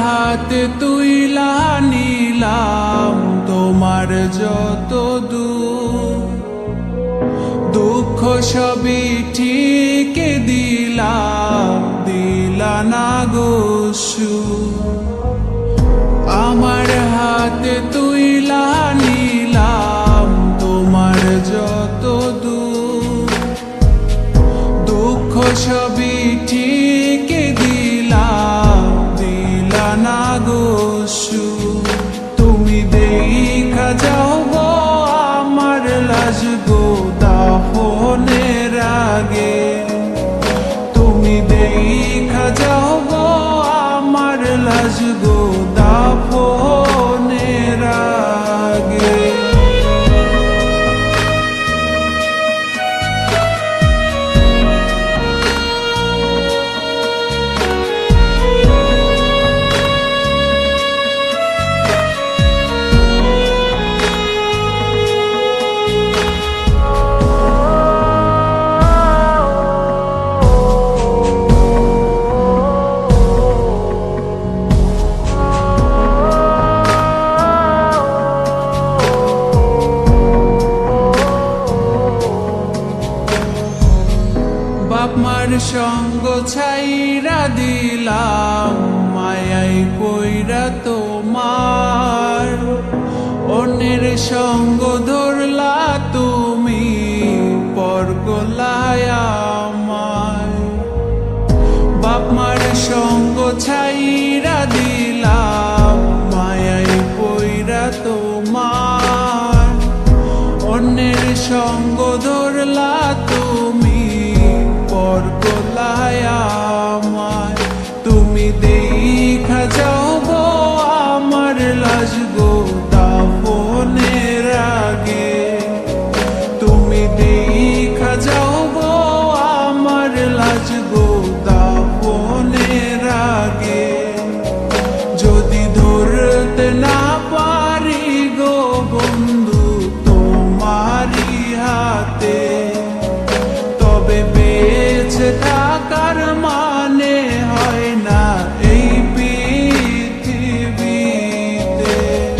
হাতে তুইলা নিলাম তোমার যত দুঃখ সবই ঠিক দিলা না গোসু। আমার হাতে তুইলা নিলাম তোমার যত দুঃখ সবই ঠিক দিলা না গোসু। তুমি দেখা যাও গো আমার লাজ গো দাফনের আগে, তুমি দেখা যাও গো আমার লাজ গো দাফনের আগে। বাপমার সঙ্গ ছাইরা দিলাম মায়াই কইরা তোমার, অন্যের সঙ্গ ধরলা তুমি পর গলায় আমায়। বাপমার সঙ্গ ছাইরা দিলাম মায়াই কইরা তোমার, অন্যের সঙ্গ ধরলা তুমি পর গলায় আমায়। তুমি দেখা যাও গো আমার লাজ গো দাফনের আগে, তুমি দেখা যাও গো আমার লাজ গো দাফনের আগে। যদি ধরতে না পারি গো বন্ধু তোমারি হাতে, তবে বেঁচে থাকার মানে হয় না এই পৃথিবীতে।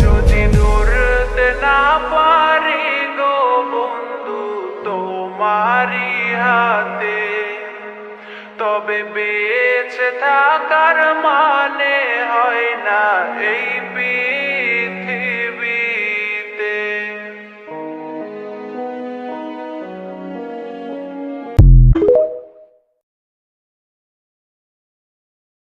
যদি ধরতে না পারি গো বন্ধু তোমারি হাতে, তবে বেঁচে থাকার মানে হয় না এই